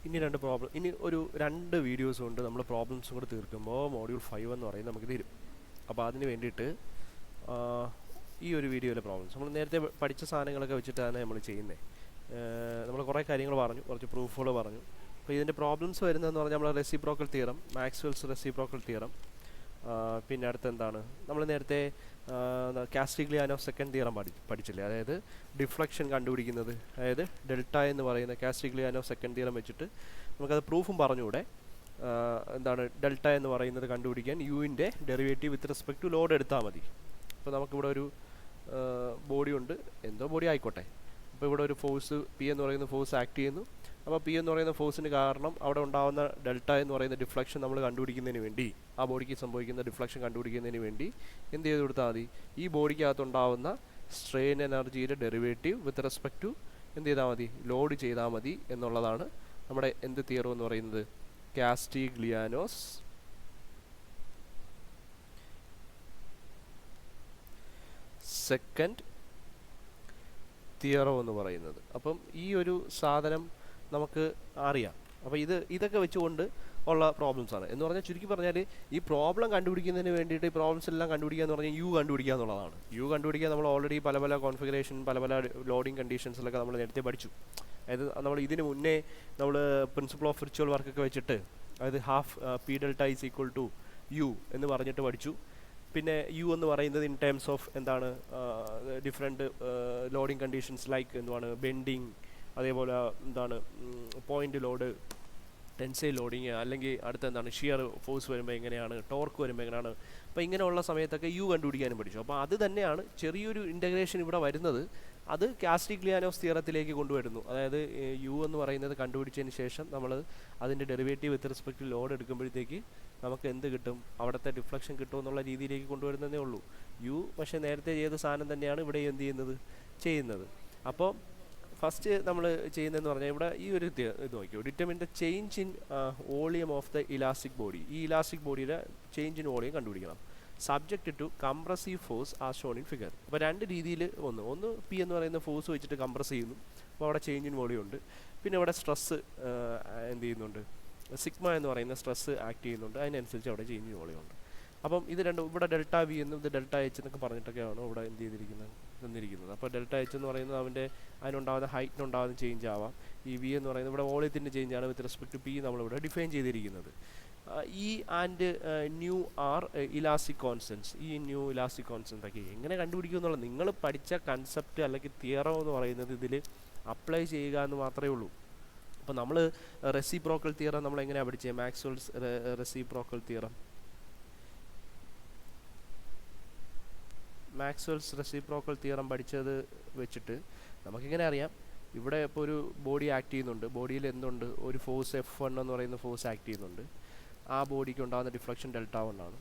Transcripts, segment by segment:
ഇനി രണ്ട് വീഡിയോസ് കൊണ്ട് നമ്മൾ പ്രോബ്ലംസും കൂടെ തീർക്കുമ്പോൾ മോഡ്യൂൾ 5 എന്ന് പറയുന്നത് നമുക്ക് തീരും. അപ്പോൾ അതിന് വേണ്ടിയിട്ട് ഈ ഒരു വീഡിയോയിലെ പ്രോബ്ലംസ് നമ്മൾ നേരത്തെ പഠിച്ച സാധനങ്ങളൊക്കെ വെച്ചിട്ടാണ് നമ്മൾ ചെയ്യുന്നത്. നമ്മൾ കുറേ കാര്യങ്ങൾ പറഞ്ഞു, കുറച്ച് പ്രൂഫുകൾ പറഞ്ഞു. അപ്പോൾ ഇതിൻ്റെ പ്രോബ്ലംസ് വരുന്നതെന്ന് പറഞ്ഞാൽ നമ്മൾ reciprocal theorem, Maxwell's reciprocal theorem, പിന്നെ അടുത്ത് എന്താണ് നമ്മൾ നേരത്തെ കാസ്റ്റിഗ്ലിയാനോ സെക്കൻഡ് തിയറം പഠിച്ചില്ലേ, അതായത് ഡിഫ്ലക്ഷൻ കണ്ടുപിടിക്കുന്നത്, അതായത് ഡെൽറ്റ എന്ന് പറയുന്ന കാസ്റ്റിഗ്ലിയാനോ സെക്കൻഡ് തിയറം വെച്ചിട്ട് നമുക്കത് പ്രൂഫും പറഞ്ഞുകൂടെ. എന്താണ് ഡെൽറ്റ എന്ന് പറയുന്നത് കണ്ടുപിടിക്കാൻ യുവിൻ്റെ derivative with respect to load എടുത്താൽ മതി. അപ്പോൾ നമുക്കിവിടെ ഒരു ബോഡി ഉണ്ട്, എന്തോ ബോഡി ആയിക്കോട്ടെ. അപ്പോൾ ഇവിടെ ഒരു ഫോഴ്സ് പി എന്ന് പറയുന്ന ഫോഴ്സ് ആക്ട് ചെയ്യുന്നു. അപ്പോൾ പി എന്ന് പറയുന്ന ഫോഴ്സിന് കാരണം അവിടെ ഉണ്ടാകുന്ന ഡെൽറ്റ എന്ന് പറയുന്ന ഡിഫ്ലക്ഷൻ നമ്മൾ കണ്ടുപിടിക്കുന്നതിന് വേണ്ടി, ആ ബോഡിക്ക് സംഭവിക്കുന്ന ഡിഫ്ലക്ഷൻ കണ്ടുപിടിക്കുന്നതിന് വേണ്ടി എന്ത് ചെയ്ത് കൊടുത്താൽ മതി, ഈ ബോഡിക്കകത്തുണ്ടാവുന്ന സ്ട്രെയിൻ എനർജിയുടെ ഡെറിവേറ്റീവ് വിത്ത് റെസ്പെക്ട് ടു എന്ത് ചെയ്താൽ മതി, ലോഡ് ചെയ്താൽ മതി എന്നുള്ളതാണ് നമ്മുടെ എന്ത് തിയറം എന്ന് പറയുന്നത്, കാസ്റ്റിഗ്ലിയാനോസ് സെക്കൻഡ് തിയറം എന്ന് പറയുന്നത്. അപ്പം ഈ ഒരു സാധനം നമുക്ക് അറിയാം. അപ്പോൾ ഇതൊക്കെ വെച്ചുകൊണ്ട് ഉള്ള പ്രോബ്ലംസ് ആണ് എന്ന് പറഞ്ഞാൽ, ചുരുക്കി പറഞ്ഞാൽ ഈ പ്രോബ്ലം കണ്ടുപിടിക്കുന്നതിന് വേണ്ടിയിട്ട് ഈ പ്രോബ്ലംസ് എല്ലാം കണ്ടുപിടിക്കുക എന്ന് പറഞ്ഞാൽ യു കണ്ടുപിടിക്കുക എന്നുള്ളതാണ്. യു കണ്ടുപിടിക്കുക നമ്മൾ ഓൾറെഡി പല കോൺഫിഗറേഷൻ, പല ലോഡിങ് കണ്ടീഷൻസിലൊക്കെ നമ്മൾ നേരത്തെ പഠിച്ചു. അതായത് നമ്മൾ ഇതിന് മുന്നേ നമ്മൾ പ്രിൻസിപ്പിൾ ഓഫ് വിർച്വൽ വർക്കൊക്കെ വെച്ചിട്ട്, അതായത് half P delta is equal to U എന്ന് പറഞ്ഞിട്ട് പഠിച്ചു. പിന്നെ യു എന്ന് പറയുന്നത് ഇൻ ടേംസ് ഓഫ് എന്താണ് ഡിഫറെൻറ്റ് ലോഡിങ് കണ്ടീഷൻസ് ലൈക്ക് എന്താണ് ബെൻഡിങ്, അതേപോലെ എന്താണ് പോയിൻ്റ് ലോഡ്, ടെൻസൈൽ ലോഡിങ്, അല്ലെങ്കിൽ അടുത്ത എന്താണ് ഷിയർ ഫോഴ്സ് വരുമ്പോൾ എങ്ങനെയാണ്, ടോർക്ക് വരുമ്പോൾ എങ്ങനെയാണ്. അപ്പോൾ ഇങ്ങനെയുള്ള സമയത്തൊക്കെ യു കണ്ടുപിടിക്കാനും പഠിച്ചു. അപ്പോൾ അത് തന്നെയാണ് ചെറിയൊരു ഇൻ്റഗ്രേഷൻ ഇവിടെ വരുന്നത്, അത് കാസ്റ്റിഗ്ലിയാനോസ് തിയറത്തിലേക്ക് കൊണ്ടുവരുന്നു. അതായത് യു എന്ന് പറയുന്നത് കണ്ടുപിടിച്ചതിന് ശേഷം നമ്മൾ അതിൻ്റെ derivative with respect to load എടുക്കുമ്പോഴത്തേക്ക് നമുക്ക് എന്ത് കിട്ടും, അവിടുത്തെ ഡിഫ്ലക്ഷൻ കിട്ടും എന്നുള്ള രീതിയിലേക്ക് കൊണ്ടുവരുന്നതേ ഉള്ളൂ. യു പക്ഷേ നേരത്തെ ചെയ്ത സാധനം തന്നെയാണ് ഇവിടെ എന്ത് ചെയ്യുന്നത്. അപ്പോൾ ഫസ്റ്റ് നമ്മൾ ചെയ്യുന്നതെന്ന് പറഞ്ഞാൽ ഇവിടെ ഈ ഒരു ഇത് നോക്കിയോ, determine the change in volume of the elastic body. ഈ ഇലാസ്റ്റിക് ബോഡിയുടെ ചേഞ്ച് ഇൻ വോളിയം കണ്ടുപിടിക്കണം, സബ്ജക്റ്റ് ടു കംപ്രസീവ് ഫോഴ്സ് ആ ഷോൺ ഇൻ ഫിഗർ. അപ്പോൾ രണ്ട് രീതിയിൽ, ഒന്ന് പി എന്ന് പറയുന്ന ഫോഴ്സ് വെച്ചിട്ട് കംപ്രസ് ചെയ്യുന്നു, അപ്പോൾ അവിടെ ചേഞ്ച് ഇൻ വോളിയം ഉണ്ട്. പിന്നെ ഇവിടെ സ്ട്രെസ്സ് എന്ത് ചെയ്യുന്നുണ്ട്, സിഗ്മ എന്ന് പറയുന്ന സ്ട്രെസ്സ് ആക്ട് ചെയ്യുന്നുണ്ട്, അതിനനുസരിച്ച് അവിടെ ചേഞ്ച് ഇൻ വോളിയം ഉണ്ട്. അപ്പം ഇത് രണ്ടും ഇവിടെ ഡെൽറ്റ വി എന്നും ഇത് ഡെൽറ്റ എച്ച് എന്നൊക്കെ പറഞ്ഞിട്ടൊക്കെയാണ് ഇവിടെ എന്ത് തന്നിരിക്കുന്നത്. അപ്പോൾ ഡെൽറ്റ എച്ച് എന്ന് പറയുന്നത് അതിനുണ്ടാകുന്ന ഹൈറ്റിനുണ്ടാകുന്ന ചേഞ്ച് ആവാം. ഈ വി എന്ന് പറയുന്നത് ഇവിടെ വോളിയത്തിൻ്റെ ചേഞ്ചാണ് വിത്ത് റെസ്പെക്ട് ടു പി നമ്മളിവിടെ ഡിഫൈൻ ചെയ്തിരിക്കുന്നത്. E and nu are elastic constants. ഈ ന്യൂ ഇലാസ്റ്റിക് കോൺസ്റ്റൻസ് ഒക്കെ എങ്ങനെ കണ്ടുപിടിക്കും എന്നുള്ളത് നിങ്ങൾ പഠിച്ച കൺസെപ്റ്റ് അല്ലെങ്കിൽ തിയറം എന്ന് പറയുന്നത് ഇതിൽ അപ്ലൈ ചെയ്യുക എന്ന് മാത്രമേ ഉള്ളൂ. അപ്പോൾ നമ്മൾ റെസിപ്രോക്കൽ തിയറം നമ്മൾ എങ്ങനെയാണ് പഠിച്ചത്, Maxwell's reciprocal theorem, Maxwell's reciprocal theorem പഠിച്ചത് വെച്ചിട്ട് നമുക്കിങ്ങനെ അറിയാം, ഇവിടെ ഇപ്പോൾ ഒരു ബോഡി ആക്ട് ചെയ്യുന്നുണ്ട്, ബോഡിയിൽ എന്തുണ്ട്, ഒരു ഫോഴ്സ് F1 എന്ന് പറയുന്ന ഫോഴ്സ് ആക്ട് ചെയ്യുന്നുണ്ട്. ആ ബോഡിക്ക് ഉണ്ടാകുന്ന ഡിഫ്ലക്ഷൻ ഡെൽറ്റ കൊണ്ടാണ്.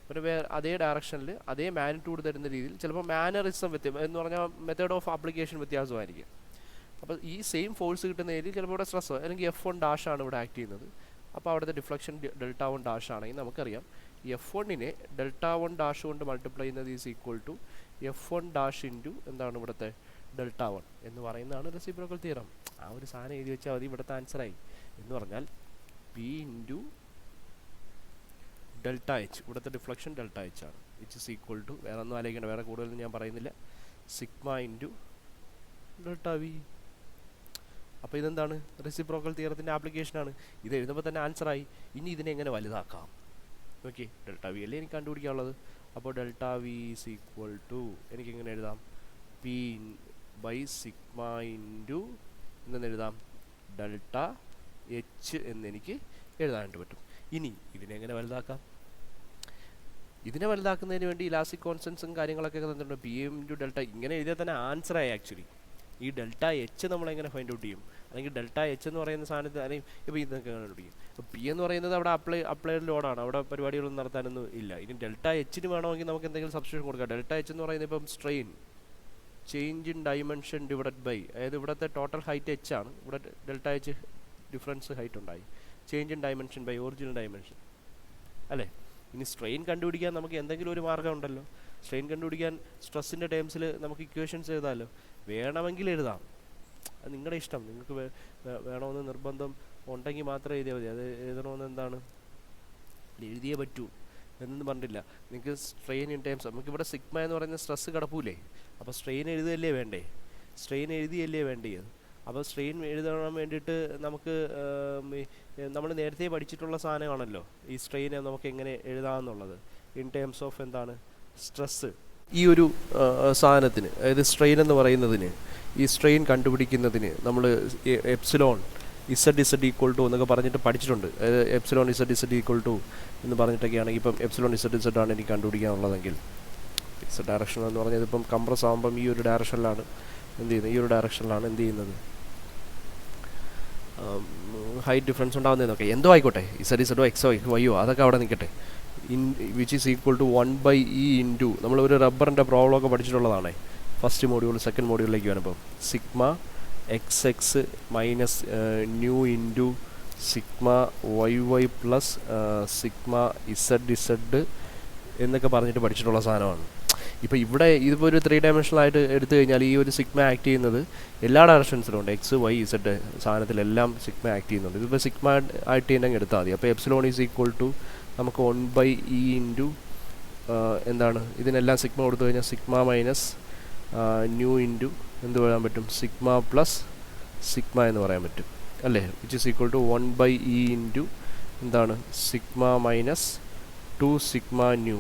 പിന്നെ അതേ ഡയറക്ഷനിൽ അതേ മാഗ്നിറ്റ്യൂഡ് തരുന്ന രീതിയിൽ ചിലപ്പോൾ മാനറിസം എന്ന് പറഞ്ഞാൽ മെത്തേഡ് ഓഫ് ആപ്ലിക്കേഷൻ വ്യത്യാസമായിരിക്കും. അപ്പോൾ ഈ സെയിം ഫോഴ്സ് കിട്ടുന്ന ഏരിയയിൽ ചിലപ്പോൾ ഇവിടെ സ്ട്രെസ്സോ അല്ലെങ്കിൽ F1 ഡാഷ് ആണ് ഇവിടെ ആക്ട് ചെയ്യുന്നത്. അപ്പോൾ അവിടുത്തെ ഡിഫ്ലക്ഷൻ ഡെൽറ്റ 1 ഡാഷ് ആണെങ്കിൽ നമുക്കറിയാം F1നെ ഡെൽറ്റ 1 ഡാഷ് കൊണ്ട് മൾട്ടിപ്ലൈ ചെയ്യുന്നത് is equal to F1 dash into എന്താണ് ഇവിടുത്തെ ഡെൽറ്റ 1 എന്ന് പറയുന്നതാണ് റെസിപ്രോക്കൽ തിയറം. ആ ഒരു സാധനം എഴുതി വെച്ചാൽ മതി, ഇവിടുത്തെ ആൻസറായി. എന്ന് പറഞ്ഞാൽ പി ഇൻറ്റു ഡെൽറ്റ എച്ച്, ഇവിടുത്തെ ഡിഫ്ലക്ഷൻ ഡെൽറ്റ എച്ച് ആണ്, വിച്ച് ഇസ് ഈക്വൽ ടു വേറെ ഒന്നും ആലോചിക്കണം, വേറെ കൂടുതലൊന്നും ഞാൻ പറയുന്നില്ല, സിഗ്മ ഇൻറ്റു ഡെൽറ്റ വി. അപ്പോൾ ഇതെന്താണ് റെസിപ്രോക്കൽ തിയറത്തിൻ്റെ ആപ്ലിക്കേഷനാണ്. ഇത് എഴുതുമ്പോൾ തന്നെ ആൻസറായി. ഇനി ഇതിനെ എങ്ങനെ വലുതാക്കാം, ഓക്കെ, ഡെൽറ്റ വി അല്ലേ എനിക്ക് കണ്ടുപിടിക്കാനുള്ളത്. അപ്പോൾ delta V is equal to എനിക്കെങ്ങനെ എഴുതാം, പി ബൈ സിഗ്മ ഇൻറ്റു എന്തെന്ന് എഴുതാം, ഡെൽറ്റ എച്ച് എന്നെനിക്ക് എഴുതാനായിട്ട് പറ്റും. ഇനി ഇതിനെങ്ങനെ വലുതാക്കാം, ഇതിനെ വലുതാക്കുന്നതിന് വേണ്ടി ഇലാസ്റ്റിക് കോൺസ്റ്റൻസും കാര്യങ്ങളൊക്കെ തന്നിട്ടുണ്ട്. പി ഇൻറ്റു ഡെൽറ്റ ഇങ്ങനെ എഴുതിയാൽ തന്നെ ആൻസറായി. ആക്ച്വലി ഈ ഡെൽറ്റ എച്ച് നമ്മളെങ്ങനെ ഫൈൻഡ് ഔട്ട് ചെയ്യും, അല്ലെങ്കിൽ ഡെൽറ്റ എച്ച് എന്ന് പറയുന്ന സാധനത്തിൽ അല്ലെങ്കിൽ ഇപ്പോൾ ഇതൊക്കെ കണ്ടുപിടിക്കും. അപ്പോൾ പി എന്ന് പറയുന്നത് അവിടെ അപ്ലൈഡ് ലോഡാണ്, അവിടെ പരിപാടികളൊന്നും നടത്താനൊന്നും ഇല്ല. ഇനി ഡെൽറ്റ എച്ചിന് വേണമെങ്കിൽ നമുക്ക് എന്തെങ്കിലും സബ്സ്റ്റിറ്റ്യൂഷൻ കൊടുക്കാം. ഡെൽറ്റ എച്ച് എന്ന് പറയുന്നത് ഇപ്പം strain change in dimension divided by, അതായത് ഇവിടുത്തെ ടോട്ടൽ ഹൈറ്റ് എച്ച് ആണ്, ഇവിടെ ഡെൽറ്റ എച്ച് ഡിഫറൻസ് ഹൈറ്റ് ഉണ്ടായി, change in dimension by original dimension അല്ലേ. ഇനി സ്ട്രെയിൻ കണ്ടുപിടിക്കാൻ നമുക്ക് എന്തെങ്കിലും ഒരു മാർഗ്ഗം ഉണ്ടല്ലോ. സ്ട്രെയിൻ കണ്ടുപിടിക്കാൻ സ്ട്രെസ്സിൻ്റെ ടേംസിൽ നമുക്ക് ഇക്വേഷൻസ് എഴുതാമല്ലോ, വേണമെങ്കിൽ എഴുതാം. അത് നിങ്ങളുടെ ഇഷ്ടം. നിങ്ങൾക്ക് വേണമെന്ന് നിർബന്ധം ഉണ്ടെങ്കിൽ മാത്രമേ എഴുതിയാൽ മതി. അത് എഴുതണമെന്ന് എന്താണ് എഴുതിയേ പറ്റൂ എന്നൊന്നും പറഞ്ഞിട്ടില്ല. നിങ്ങൾക്ക് സ്ട്രെയിൻ ഇൻ ടേംസ്, നമുക്കിവിടെ സിഗ്മ എന്ന് പറയുന്ന സ്ട്രെസ് കിടപ്പൂലേ, അപ്പോൾ സ്ട്രെയിൻ എഴുതുകയല്ലേ വേണ്ടേ, സ്ട്രെയിൻ എഴുതിയല്ലേ വേണ്ടത്. അപ്പോൾ സ്ട്രെയിൻ എഴുതാൻ വേണ്ടിയിട്ട് നമുക്ക് നമ്മൾ നേരത്തെ പഠിച്ചിട്ടുള്ള സാധനമാണല്ലോ ഈ സ്ട്രെയിനെ നമുക്ക് എങ്ങനെ എഴുതാമെന്നുള്ളത് ഇൻ ടേംസ് ഓഫ് എന്താണ് സ്ട്രെസ്സ്. ഈ ഒരു സാധനത്തിന്, അതായത് സ്ട്രെയിൻ എന്ന് പറയുന്നതിന്, ഈ സ്ട്രെയിൻ കണ്ടുപിടിക്കുന്നതിന് നമ്മൾ epsilon Z Z equal to എന്നൊക്കെ പറഞ്ഞിട്ട് പഠിച്ചിട്ടുണ്ട്. അതായത് epsilon Z Z equal to എന്ന് പറഞ്ഞിട്ടൊക്കെയാണെങ്കിൽ ഇപ്പം എപ്സിലോൺ ഇസഡ് ഇസഡ് ആണ് എനിക്ക് കണ്ടുപിടിക്കാനുള്ളതെങ്കിൽ ഇസഡ് ഡയറക്ഷൻ എന്ന് പറഞ്ഞത് ഇപ്പം കംപ്രസ് ആകുമ്പം ഈ ഒരു ഡയറക്ഷനിലാണ് എന്ത് ചെയ്യുന്നത്, ഈ ഒരു ഡയറക്ഷനിലാണ് എന്ത് ചെയ്യുന്നത് ഹൈറ്റ് ഡിഫറൻസ് ഉണ്ടാകുന്നതെന്നൊക്കെ എന്തോ ആയിക്കോട്ടെ, ഇസഡ് ഇസഡോ എക്സോ വൈയോ അതൊക്കെ അവിടെ നിൽക്കട്ടെ. Which is equal to 1/e into നമ്മൾ ഒരു റബ്ബറിൻ്റെ പ്രോബ്ലമൊക്കെ പഠിച്ചിട്ടുള്ളതാണ് ഫസ്റ്റ് മോഡ്യൂൾ സെക്കൻഡ് മോഡ്യൂളിലേക്ക് വരുമ്പം sigma X X minus nu into sigma Y Y plus sigma Z Z എന്നൊക്കെ പറഞ്ഞിട്ട് പഠിച്ചിട്ടുള്ള സാധനമാണ്. ഇപ്പോൾ ഇവിടെ ഇതിപ്പോൾ ഒരു 3 ഡയമെൻഷനായിട്ട് എടുത്തു കഴിഞ്ഞാൽ ഈ ഒരു സിഗ്മ ആക്ട് ചെയ്യുന്നത് എല്ലാ ഡയറക്ഷൻസിലും ഉണ്ട്. എക്സ് വൈ ഇസഡ് സാധനത്തിലെല്ലാം സിഗ്മ ആക്ട് ചെയ്യുന്നുണ്ട്. ഇതിപ്പോൾ സിഗ്മ ആക്ട് ചെയ്യുന്നെങ്കിൽ എടുത്താൽ മതി. അപ്പോൾ എപ്സിലോൺ ഈസ് ഈക്വൽ ടു നമുക്ക് 1/e ഇൻറ്റു എന്താണ് ഇതിനെല്ലാം സിഗ്മ കൊടുത്തു കഴിഞ്ഞാൽ സിഗ്മ മൈനസ് ന്യൂ ഇൻറ്റു എന്ത് പറയാൻ പറ്റും, സിഗ്മ പ്ലസ് സിഗ്മ എന്ന് പറയാൻ പറ്റും അല്ലേ. Which is equal to 1/e into എന്താണ് സിഗ്മ മൈനസ് 2 സിഗ്മ ന്യൂ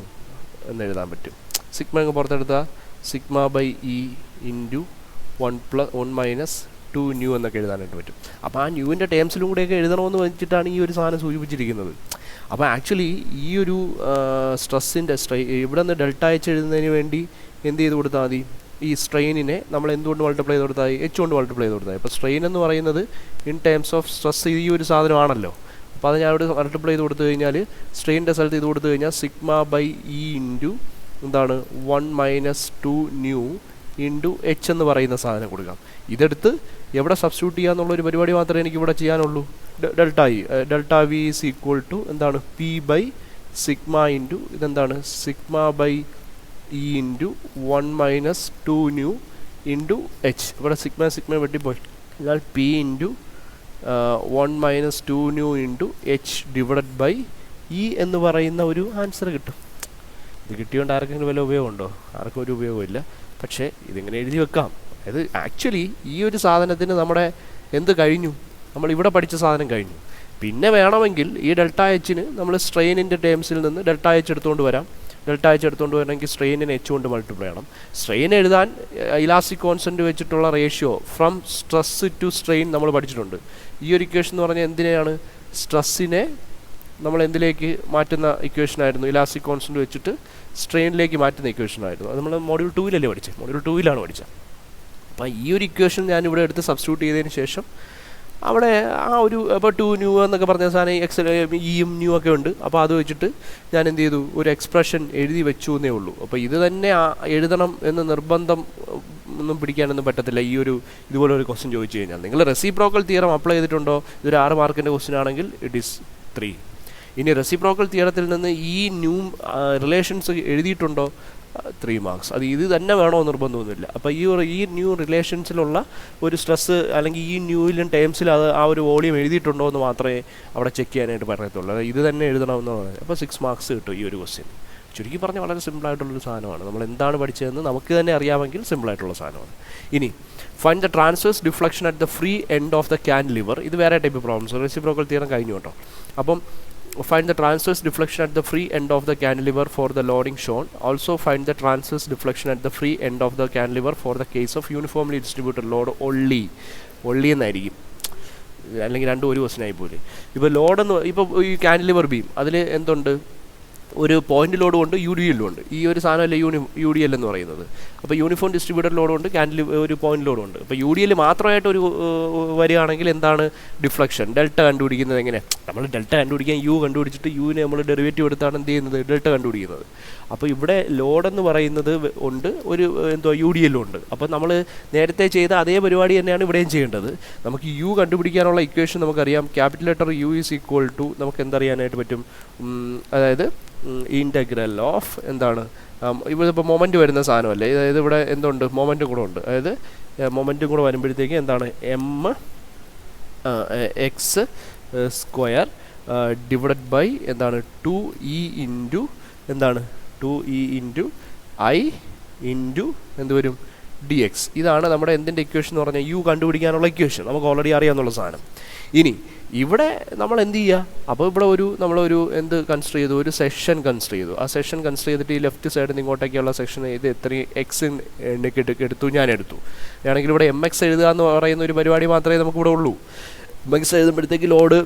എന്ന് എഴുതാൻ പറ്റും. സിഗ്മ അങ്ങ് പുറത്തെടുത്താൽ sigma by E into 1 minus 2 nu എന്നൊക്കെ എഴുതാനായിട്ട് പറ്റും. അപ്പോൾ ആ ന്യൂവിൻ്റെ ടേംസിലും കൂടെയൊക്കെ എഴുതണമെന്ന് വെച്ചിട്ടാണ് ഈ ഒരു സാധനം സൂചിപ്പിച്ചിരിക്കുന്നത്. അപ്പോൾ ആക്ച്വലി ഈ ഒരു സ്ട്രെസ്സിൻ്റെ ഇവിടെ നിന്ന് ഡെൽറ്റ എച്ച് എഴുതുന്നതിന് വേണ്ടി എന്ത് ചെയ്ത് കൊടുത്താൽ മതി, ഈ സ്ട്രെയിനിനെ നമ്മൾ എന്തുകൊണ്ട് മൾട്ടിപ്ലൈ ചെയ്ത് കൊടുത്താൽ എച്ച് കൊണ്ട് മൾട്ടിപ്ലൈ ചെയ്ത് കൊടുത്താൽ. ഇപ്പോൾ സ്ട്രെയിൻ എന്ന് പറയുന്നത് ഇൻ ടേംസ് ഓഫ് സ്ട്രെസ് ഈ ഒരു സാധനമാണല്ലോ. അപ്പോൾ അത് ഞാൻ ഇവിടെ മൾട്ടിപ്ലൈ ചെയ്ത് കൊടുത്തു കഴിഞ്ഞാൽ സ്ട്രെയിനിൻ്റെ സ്ഥലത്ത് ഇത് കൊടുത്തു കഴിഞ്ഞാൽ സിഗ്മ ബൈ ഇ ഇൻറ്റു എന്താണ് 1 മൈനസ് 2 ന്യൂ ഇൻറ്റു എച്ച് എന്ന് പറയുന്ന സാധനം കൊടുക്കാം. ഇതെടുത്ത് എവിടെ സബ്സ്റ്റിറ്റ്യൂട്ട് ചെയ്യാന്നുള്ളൊരു പരിപാടി മാത്രമേ എനിക്ക് ഇവിടെ ചെയ്യാനുള്ളൂ. Delta E delta V is equal to എന്താണ് പി ബൈ സിഗ്മ ഇൻറ്റു ഇതെന്താണ് sigma by E into 1 minus 2 nu into H. ഇവിടെ സിഗ്മ വെട്ടിപ്പോയി. എന്നാൽ P into 1 minus 2 nu into H divided by E എന്ന് പറയുന്ന ഒരു ആൻസർ കിട്ടും. ഇത് കിട്ടിയോണ്ട് ആർക്കെങ്കിലും വല്ല ഉപയോഗമുണ്ടോ? ആർക്കും ഒരു ഉപയോഗമില്ല. പക്ഷേ ഇതിങ്ങനെ എഴുതി വെക്കാം. അതായത് ആക്ച്വലി ഈ ഒരു സാധനത്തിന് നമ്മുടെ എന്ത് കഴിഞ്ഞു, നമ്മൾ ഇവിടെ പഠിച്ച സാധനം കഴിഞ്ഞു. പിന്നെ വേണമെങ്കിൽ ഈ ഡെൽറ്റ എച്ചിന് നമ്മൾ സ്ട്രെയിനിൻ്റെ ടേംസിൽ നിന്ന് ഡെൽറ്റ എച്ച് എടുത്തുകൊണ്ട് വരാം. ഡെൽറ്റ എച്ച് എടുത്തുകൊണ്ട് വരണമെങ്കിൽ സ്ട്രെയിനിനെ എച്ച് കൊണ്ട് മൾട്ടിപ്ലൈ ചെയ്യണം. സ്ട്രെയിൻ എഴുതാൻ ഇലാസ്റ്റിക് കോൺസ്റ്റൻറ്റ് വെച്ചിട്ടുള്ള ratio from stress to strain നമ്മൾ പഠിച്ചിട്ടുണ്ട്. ഈ ഒരു ഇക്വേഷൻ എന്ന് പറഞ്ഞാൽ എന്തിനെയാണ്, സ്ട്രെസ്സിനെ നമ്മൾ എന്തിലേക്ക് മാറ്റുന്ന ഇക്വേഷനായിരുന്നു, ഇലാസ്റ്റിക് കോൺസ്റ്റൻറ്റ് വെച്ചിട്ട് സ്ട്രെയിനിലേക്ക് മാറ്റുന്ന ഇക്വേഷനായിരുന്നു. അത് നമ്മൾ മോഡ്യൂൾ 2-ലല്ലേ പഠിച്ചത്, മോഡ്യൂൾ 2-ലാണ് പഠിച്ചത്. അപ്പോൾ ഈ ഒരു ഇക്വേഷൻ ഞാനിവിടെ എടുത്ത് സബ്സ്റ്റിറ്റ്യൂട്ട് ചെയ്തതിന് ശേഷം അവിടെ ആ ഒരു ഇപ്പോൾ 2 ന്യൂ എന്നൊക്കെ പറഞ്ഞ സാധനം എക്സ് ഇയും ന്യൂ ഒക്കെ ഉണ്ട്. അപ്പോൾ അത് വെച്ചിട്ട് ഞാൻ എന്ത് ചെയ്തു, ഒരു എക്സ്പ്രഷൻ എഴുതി വെച്ചു എന്നേ ഉള്ളൂ. അപ്പോൾ ഇത് തന്നെ എഴുതണം എന്ന് നിർബന്ധം ഒന്നും പിടിക്കാനൊന്നും പറ്റത്തില്ല. ഈ ഒരു ഇതുപോലെ ഒരു ക്വസ്റ്റ്യൻ ചോദിച്ചു കഴിഞ്ഞാൽ നിങ്ങൾ റെസിപ്രോക്കൽ തിയറം അപ്ലൈ ചെയ്തിട്ടുണ്ടോ, ഇതൊരു 6 മാർക്കിൻ്റെ ക്വസ്റ്റ്യൻ ആണെങ്കിൽ ഇറ്റ് ഈസ് 3. ഇനി റെസിപ്രോക്കൽ തിയറത്തിൽ നിന്ന് ഈ ന്യൂ റിലേഷൻസ് എഴുതിയിട്ടുണ്ടോ, 3 മാർക്സ്. അത് ഇത് തന്നെ വേണോ നിർബന്ധമൊന്നുമില്ല. അപ്പോൾ ഈ ന്യൂ റിലേഷൻസിലുള്ള ഒരു സ്ട്രെസ് അല്ലെങ്കിൽ ഈ ന്യൂയിലും ടേംസിൽ അത് ആ ഒരു വോളിയം എഴുതിയിട്ടുണ്ടോ എന്ന് മാത്രമേ അവിടെ ചെക്ക് ചെയ്യാനായിട്ട് പറയത്തുള്ളൂ. അതായത് ഇത് തന്നെ എഴുതണമെന്ന് പറയുന്നത്. അപ്പോൾ 6 മാർക്സ് കിട്ടും ഈ ഒരു ക്വസ്റ്റ്യൻ. ചുരുക്കി പറഞ്ഞാൽ വളരെ സിമ്പിളായിട്ടുള്ളൊരു സാധനമാണ്. നമ്മൾ എന്താണ് പഠിച്ചതെന്ന് നമുക്ക് തന്നെ അറിയാമെങ്കിൽ സിമ്പിളായിട്ടുള്ള സാധനമാണ്. ഇനി find the transverse deflection at the free end of the cantilever. ഇത് വേറെ ടൈപ്പ് പ്രോബ്ലംസ്, റെസിപ്രോക്കൽ തിയറം കഴിഞ്ഞു കേട്ടോ. അപ്പം find the transverse deflection at the free end of the cantilever for the loading shown. Also find the transverse deflection at the free end of the cantilever for the case of uniformly distributed load only എന്നായിരിക്കും, അല്ലെങ്കിൽ രണ്ടും ഒരു question ആയിപ്പോലെ. ഇപ്പോൾ ലോഡെന്ന് ഇപ്പോൾ ഈ കാൻറ്റിലിവർ beam അതിൽ എന്തുണ്ട്, ഒരു പോയിന്റ് ലോഡും ഉണ്ട്, യു ഡി എല്ലും ഉണ്ട്. ഈ ഒരു സാധനമല്ല യു ഡി എൽ എന്ന് പറയുന്നത്. അപ്പോൾ യൂണിഫോം ഡിസ്ട്രിബ്യൂട്ടഡ് ലോഡും ഉണ്ട്, ഒരു പോയിന്റ് ലോഡും ഉണ്ട്. അപ്പോൾ യു ഡി എൽ മാത്രമായിട്ട് ഒരു വരികയാണെങ്കിൽ എന്താണ് ഡിഫ്ലക്ഷൻ, ഡെൽറ്റ കണ്ടുപിടിക്കുന്നത് എങ്ങനെ, നമ്മൾ ഡെൽറ്റ കണ്ടുപിടിക്കാൻ യു കണ്ടുപിടിച്ചിട്ട് യുവിനെ നമ്മൾ ഡെറിവേറ്റീവ് എടുത്താണ് എന്ത് ചെയ്യുന്നത്, ഡെൽറ്റ കണ്ടുപിടിക്കുന്നത്. അപ്പോൾ ഇവിടെ ലോഡെന്ന് പറയുന്നത് ഉണ്ട്, ഒരു യു ഡി എല്ലും ഉണ്ട്. അപ്പോൾ നമ്മൾ നേരത്തെ ചെയ്ത അതേ പരിപാടി തന്നെയാണ് ഇവിടെയും ചെയ്യേണ്ടത്. നമുക്ക് യു കണ്ടുപിടിക്കാനുള്ള ഇക്വേഷൻ നമുക്കറിയാം. Capital letter U is equal to നമുക്ക് എന്തറിയാനായിട്ട് പറ്റും, അതായത് ഇൻ്റഗ്രൽ ഓഫ് എന്താണ്, ഇതിപ്പോൾ മൊമെൻറ്റ് വരുന്ന സാധനമല്ലേ, അതായത് ഇവിടെ എന്തുണ്ട്, മൊമെൻറ്റും കൂടെ ഉണ്ട്. അതായത് മൊമെൻറ്റും കൂടെ വരുമ്പോഴത്തേക്ക് എന്താണ് M X square divided by എന്താണ് 2e ഇൻറ്റു എന്താണ് 2e ഇൻറ്റു ഐ ഇൻറ്റു എന്ത് വരും ഡി എക്സ്. ഇതാണ് നമ്മുടെ എന്തിൻ്റെ ഇക്വേഷൻ എന്ന് പറഞ്ഞാൽ യു കണ്ടുപിടിക്കാനുള്ള ഇക്വേഷൻ. നമുക്ക് ഓൾറെഡി അറിയാമെന്നുള്ള സാധനം. ഇനി ഇവിടെ നമ്മൾ എന്ത് ചെയ്യുക? അപ്പോൾ ഇവിടെ നമ്മളൊരു എന്ത് കൺസിഡർ ചെയ്തു? ഒരു സെഷൻ കൺസിഡർ ചെയ്തു. ആ സെഷൻ കൺസിഡർ ചെയ്തിട്ട് ഈ ലെഫ്റ്റ് സൈഡിൽ നിന്ന് ഇങ്ങോട്ടേക്കുള്ള സെക്ഷൻ ഇത് എത്രയും എക്സ് എടുത്തു, ഞാൻ എടുത്തു. ആണെങ്കിൽ ഇവിടെ എം എക്സ് എഴുതുക എന്ന് പറയുന്ന ഒരു പരിപാടി മാത്രമേ നമുക്കിവിടെ ഉള്ളൂ. എം എക്സ് എഴുതുമ്പോഴത്തേക്ക് ലോഡ്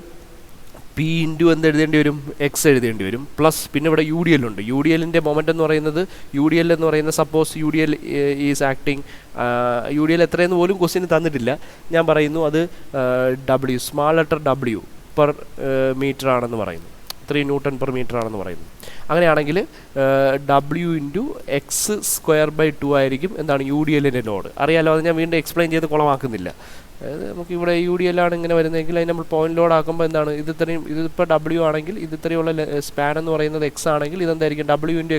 പി ഇൻറ്റു എന്ത് എഴുതേണ്ടി വരും? എക്സ് എഴുതേണ്ടി വരും. പ്ലസ് പിന്നെ ഇവിടെ യു ഡി എൽ ഉണ്ട്. യു ഡി എല്ലിൻ്റെ മൊമെൻ്റ് എന്ന് പറയുന്നത് suppose U D L is acting, U D L എത്രയെന്ന് പോലും ക്വസ്റ്റ്യൻ തന്നിട്ടില്ല. ഞാൻ പറയുന്നു അത് W, small letter W per metre ആണെന്ന് പറയുന്നു, 3 ന്യൂട്ടൺ പെർ മീറ്റർ ആണെന്ന് പറയുന്നു. അങ്ങനെയാണെങ്കിൽ W into x square by 2 ആയിരിക്കും എന്താണ് യു ഡി എല്ലിൻ്റെ ലോഡ്. അറിയാലോ, അത് ഞാൻ വീണ്ടും എക്സ്പ്ലെയിൻ ചെയ്ത് കുളമാക്കുന്നില്ല. അതായത് നമുക്കിവിടെ യു ഡി എല്ലാണ് ഇങ്ങനെ വരുന്നതെങ്കിൽ അതിന് നമ്മൾ പോയിന്റ് ലോഡ് ആക്കുമ്പോൾ എന്താണ് ഇതിപ്പോൾ ഡബ്ല്യു ആണെങ്കിൽ ഇത് ഇത്രയുള്ള സ്പാൻ എന്ന് പറയുന്നത് എക്സ് ആണെങ്കിൽ ഇതെന്തായിരിക്കും? ഡബ്ല്യു ഇൻറ്റു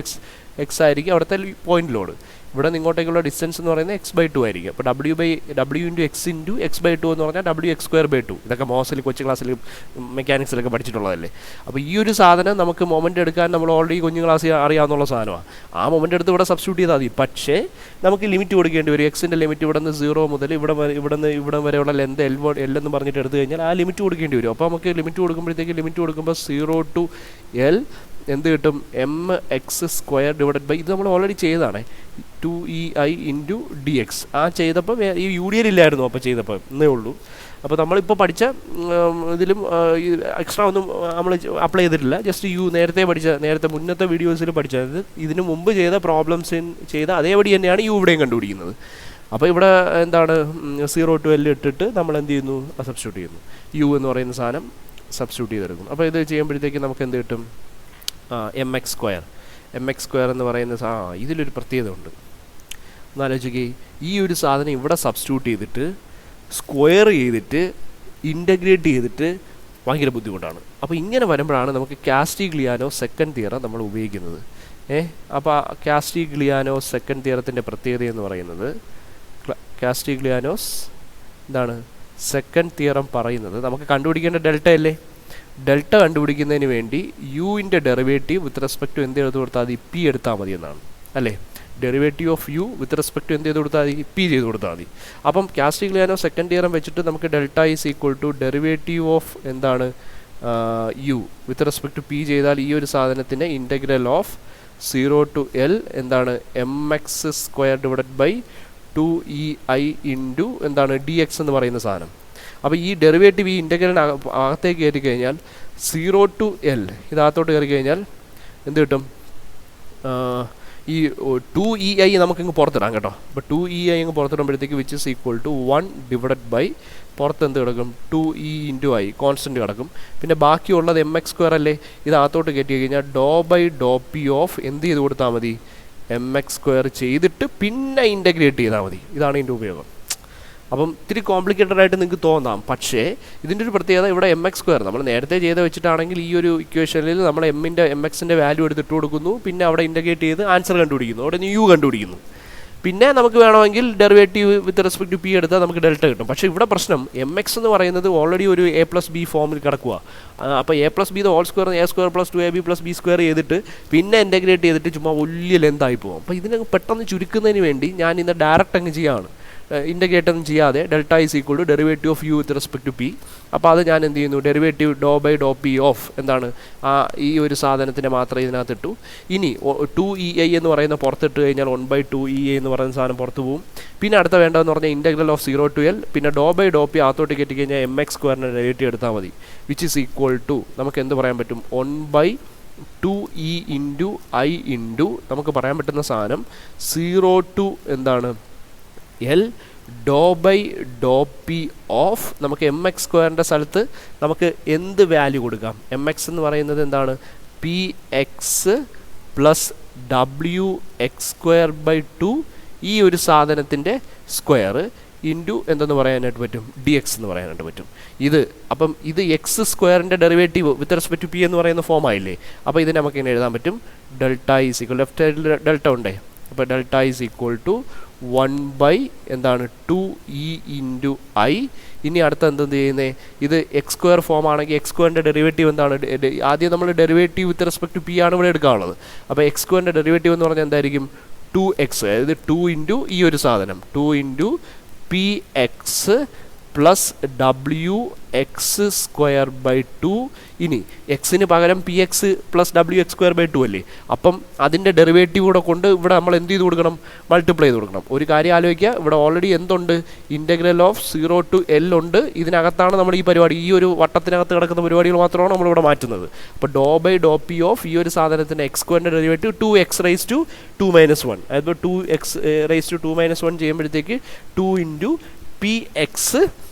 എക്സ് ആയിരിക്കും അവിടുത്തെ പോയിന്റ് ലോഡ്. ഇവിടെ നിങ്ങോട്ടേക്കുള്ള ഡിസ്റ്റൻസ് എന്ന് പറയുന്നത് എക്സ് ബൈ 2 ആയിരിക്കും. അപ്പോൾ ഡബ്ല്യു ഇൻറ്റു എക്സ് ബൈ 2 എന്ന് പറഞ്ഞാൽ ഡബ്ല്യു എക്സ് സ്ക്വയർ ബൈ 2. ഇതൊക്കെ മോസിൽ കൊച്ചു ക്ലാസ്സിൽ മെക്കാനിക്സിലൊക്കെ പഠിച്ചിട്ടുള്ളതല്ലേ. അപ്പോൾ ഈ ഒരു സാധനം നമുക്ക് മൊമെൻ്റ് എടുക്കാൻ നമ്മൾ ഓൾറെഡി കുഞ്ഞു ക്ലാസ്സിൽ അറിയാവുന്ന സാധനമാണ്. ആ മൊമെൻ്റ് എടുത്ത് ഇവിടെ സബ്സ്റ്റിറ്റ്യൂട്ട് ചെയ്താൽ മതി. പക്ഷേ നമുക്ക് ലിമിറ്റ് കൊടുക്കേണ്ടി വരും. എക്സിൻ്റെ ലിമിറ്റ് ഇവിടെ നിന്ന് 0 മുതൽ ഇവിടെ വരെയുള്ള ലെന്ത് L എന്ന് പറഞ്ഞിട്ട് എടുത്തു കഴിഞ്ഞാൽ ആ ലിമിറ്റ് കൊടുക്കേണ്ടി വരും. അപ്പോൾ നമുക്ക് ലിമിറ്റ് കൊടുക്കുമ്പോൾ 0 to L എന്ത് കിട്ടും? M X square divided by ഇത് നമ്മൾ ഓൾറെഡി ചെയ്തതാണ് 2ei ഇൻറ്റു ഡി എക്സ്. ആ ചെയ്തപ്പോൾ ഈ യു ഡി എൽ ഇല്ലായിരുന്നു, അപ്പോൾ ചെയ്തപ്പോൾ ഇന്നേ ഉള്ളൂ. അപ്പോൾ നമ്മളിപ്പോൾ പഠിച്ച ഇതിലും എക്സ്ട്രാ ഒന്നും നമ്മൾ അപ്ലൈ ചെയ്തിട്ടില്ല. ജസ്റ്റ് നേരത്തെ മുന്നത്തെ വീഡിയോസിൽ പഠിച്ചത് ഇതിന് മുമ്പ് ചെയ്ത പ്രോബ്ലംസ് ചെയ്ത അതേപടി തന്നെയാണ് യു ഇവിടെയും കണ്ടുപിടിക്കുന്നത്. അപ്പോൾ ഇവിടെ എന്താണ് 0 to L ഇട്ടിട്ട് നമ്മൾ എന്ത് ചെയ്യുന്നു? സബ്സ്റ്റിറ്റ്യൂട്ട് ചെയ്യുന്നു. യു എന്ന് പറയുന്ന സാധനം സബ്സ്റ്റിറ്റ്യൂട്ട് ചെയ്തെടുക്കും. അപ്പോൾ ഇത് ചെയ്യുമ്പോഴത്തേക്ക് നമുക്ക് എന്ത് കിട്ടും? എം എക്സ് സ്ക്വയർ എന്ന് പറയുന്ന ഇതിലൊരു പ്രത്യേകത ഉണ്ട്. ഒന്നാലോചിക്കുക, ഈ ഒരു സാധനം ഇവിടെ സബ്സ്റ്റിറ്റ്യൂട്ട് ചെയ്തിട്ട് സ്ക്വയർ ചെയ്തിട്ട് ഇൻ്റഗ്രേറ്റ് ചെയ്തിട്ട് ഭയങ്കര ബുദ്ധിമുട്ടാണ്. അപ്പോൾ ഇങ്ങനെ വരുമ്പോഴാണ് നമുക്ക് കാസ്റ്റിഗ്ലിയാനോ സെക്കൻഡ് തിയറം നമ്മൾ ഉപയോഗിക്കുന്നത്. അപ്പോൾ കാസ്റ്റിഗ്ലിയാനോ സെക്കൻഡ് തിയറത്തിൻ്റെ പ്രത്യേകത എന്ന് പറയുന്നത്, കാസ്റ്റിഗ്ലിയാനോസ് എന്താണ് സെക്കൻഡ് തിയറം പറയുന്നത്, നമുക്ക് കണ്ടുപിടിക്കേണ്ട ഡെൽറ്റ അല്ലേ? ഡെൽറ്റ കണ്ടുപിടിക്കുന്നതിന് വേണ്ടി യുവിൻ്റെ ഡെറിവേറ്റീവ് വിത്ത് റെസ്പെക്ട് ടു എന്ത് ചെയ്ത് കൊടുത്താൽ മതി? പി എടുത്താൽ മതി എന്നാണ് അല്ലേ? Derivative of U with respect to എന്ത് ചെയ്ത് കൊടുത്താൽ മതി? പി ചെയ്ത് കൊടുത്താൽ മതി. അപ്പം കാസ്റ്റിഗ്ലിയാനോ സെക്കൻഡ് തിയറം വെച്ചിട്ട് നമുക്ക് delta is equal to derivative of എന്താണ് U with respect to P ചെയ്താൽ ഈ ഒരു സാധനത്തിൻ്റെ ഇൻ്റഗ്രൽ ഓഫ് 0 to L എന്താണ് M X square divided by 2ei into എന്താണ് ഡി എക്സ് എന്ന് പറയുന്ന സാധനം. അപ്പോൾ ഈ ഡെറിവേറ്റീവ് ഈ ഇൻ്റഗ്രലിന് അകത്തേക്ക് കയറി കഴിഞ്ഞാൽ 0 to L ഇതകത്തോട്ട് കയറി കഴിഞ്ഞാൽ എന്ത് കിട്ടും? ഈ 2ei നമുക്കിങ്ങ് പുറത്തിടാം കേട്ടോ. അപ്പോൾ 2ei അങ്ങ് പുറത്തിടുമ്പോഴത്തേക്ക് which is equal to 1 divided by പുറത്ത് എന്ത് കിടക്കും? 2e ഇൻറ്റു ഐ കോൺസ്റ്റൻറ്റ് കിടക്കും. പിന്നെ ബാക്കിയുള്ളത് എം എക്സ് സ്ക്വയർ അല്ലേ? ഇതകത്തോട്ട് കയറ്റി കഴിഞ്ഞാൽ ഡോ ബൈ ഡോ പി ഓഫ് എന്ത് ചെയ്ത് കൊടുത്താൽ മതി? എം എക്സ് സ്ക്വയർ ചെയ്തിട്ട് പിന്നെ ഇൻ്റഗ്രേറ്റ് ചെയ്താൽ മതി. ഇതാണ് ഇതിൻ്റെ ഉപയോഗം. അപ്പം ഇത്തിരി കോംപ്ലിക്കേറ്റഡ് ആയിട്ട് നിങ്ങൾക്ക് തോന്നാം. പക്ഷേ ഇതിൻ്റെ ഒരു പ്രത്യേകത, ഇവിടെ എം എക്സ് സ്ക്വയർ നമ്മൾ നേരത്തെ ചെയ്ത് വെച്ചിട്ടാണെങ്കിൽ ഈ ഒരു ഇക്വേഷനിൽ നമ്മൾ എം എക്സിൻ്റെ വാല്യൂ എടുത്തിട്ട് കൊടുക്കുന്നു, പിന്നെ അവിടെ ഇൻ്റഗ്രേറ്റ് ചെയ്ത് ആൻസർ കണ്ടുപിടിക്കുന്നു, അവിടെ നിന്ന് യു കണ്ടുപിടിക്കുന്നു. പിന്നെ നമുക്ക് വേണമെങ്കിൽ derivative with respect to P എടുത്താൽ നമുക്ക് ഡെൽറ്റ കിട്ടും. പക്ഷേ ഇവിടെ പ്രശ്നം എം എക്സ് എന്ന് പറയുന്നത് ഓൾറെഡി ഒരു a+b ഫോമിൽ കിടക്കുക. അപ്പോൾ a+b whole square a² + 2ab + b² ചെയ്തിട്ട് പിന്നെ ഇൻ്റഗ്രേറ്റ് ചെയ്തിട്ട് ചുമ്മാ വലിയ ലെന്തായി പോകും. അപ്പോൾ ഇതിനെ പെട്ടെന്ന് ചുരുക്കുന്നതിന് വേണ്ടി ഞാൻ ഇന്ന് ഡയറക്റ്റ് അങ്ങ് ചെയ്യുകയാണ്. ഇൻ്റഗ്രേറ്റ് ഒന്നും ചെയ്യാതെ delta is equal to derivative of U with respect to P. അപ്പോൾ അത് ഞാൻ എന്ത് ചെയ്യുന്നു? Derivative do by do P of എന്താണ് ഈ ഒരു സാധനത്തിൻ്റെ മാത്രമേ ഇതിനകത്ത് ഇട്ടു. ഇനി 2ei എന്ന് പറയുന്ന പുറത്തിട്ട് കഴിഞ്ഞാൽ 1/2ei എന്ന് പറയുന്ന സാധനം പുറത്ത് പോകും. പിന്നെ അടുത്ത വേണ്ടതെന്ന് പറഞ്ഞാൽ ഇൻ്റഗ്രൽ ഓഫ് 0 to L പിന്നെ ഡോ ബൈ ഡോ പി അകത്തോട്ട് കയറ്റി കഴിഞ്ഞാൽ എം എക്സ് സ്ക്വയറിൻ്റെ ഡെറിവേറ്റീവ് എടുത്താൽ മതി. വിച്ച് ഈസ് ഈക്വൽ ടു നമുക്ക് എന്ത് പറയാൻ പറ്റും? 1/2e ഇൻറ്റു ഐ ഇൻറ്റു നമുക്ക് പറയാൻ പറ്റുന്ന സാധനം 0 to എന്താണ് L do by do P of നമുക്ക് എം എക്സ് സ്ക്വയറിൻ്റെ സ്ഥലത്ത് നമുക്ക് എന്ത് വാല്യൂ കൊടുക്കാം? എം എക്സ് എന്ന് പറയുന്നത് എന്താണ്? P X plus W X square by 2 ഈ ഒരു സാധനത്തിൻ്റെ സ്ക്വയർ ഇൻറ്റു എന്തെന്ന് പറയാനായിട്ട് പറ്റും? ഡി എക്സ് എന്ന് പറയാനായിട്ട് പറ്റും. അപ്പം ഇത് എക്സ് സ്ക്വയറിൻ്റെ derivative with respect to P എന്ന് പറയുന്ന ഫോം ആയില്ലേ? അപ്പോൾ ഇതിനെ നമുക്ക് ഇങ്ങനെ എഴുതാൻ പറ്റും. ഡെൽറ്റ ഈസ് ഈക്വൽ ലെഫ്റ്റ് സൈഡിൽ ഡെൽറ്റ ഉണ്ടേ, അപ്പോൾ ഡെൽറ്റ ഈസ് ഈക്വൽ ടു 1 എന്താണ് 2e ഇൻറ്റു ഐ. ഇനി അടുത്ത എന്തെന്ത് ചെയ്യുന്നത്, ഇത് എക്സ് സ്ക്വയർ ഫോം ആണെങ്കിൽ എക്സ് സ്ക്വയറിൻ്റെ ഡെറിവേറ്റീവ് എന്താണ്, ആദ്യം നമ്മൾ derivative with respect to P ആണ് ഇവിടെ എടുക്കാനുള്ളത്. അപ്പോൾ എക്സ് സ്ക്വയറിൻ്റെ ഡെറിവേറ്റീവ് എന്ന് പറഞ്ഞാൽ എന്തായിരിക്കും 2x, അതായത് 2 ഇൻറ്റു ഈ ഒരു സാധനം 2 into P X plus W X square by 2. ഇനി എക്സിന് പകരം P X plus W X square by 2 അല്ലേ, അപ്പം അതിൻ്റെ ഡെറിവേറ്റീവ് കൂടെ കൊണ്ട് ഇവിടെ നമ്മൾ എന്ത് ചെയ്ത് കൊടുക്കണം, മൾട്ടിപ്ലൈ ചെയ്ത് കൊടുക്കണം. ഒരു കാര്യം ആലോചിക്കുക, ഇവിടെ ഓൾറെഡി എന്തുണ്ട്, ഇൻ്റഗ്രൽ ഓഫ് 0 to L ഉണ്ട്. ഇതിനകത്താണ് നമ്മൾ ഈ പരിപാടി, ഈ ഒരു വട്ടത്തിനകത്ത് കിടക്കുന്ന പരിപാടികൾ മാത്രമാണ് നമ്മളിവിടെ മാറ്റുന്നത്. അപ്പോൾ ഡോ ബൈ ഡോ പി ഓഫ് ഈ ഒരു സാധനത്തിൻ്റെ എക്സ് സ്ക്വയറിൻ്റെ ഡെറിവേറ്റീവ് 2x റൈസ് ടു 2 - 1, അതായത് 2x റൈസ് ടു 2 - 1 ചെയ്യുമ്പോഴത്തേക്ക് 2 into P X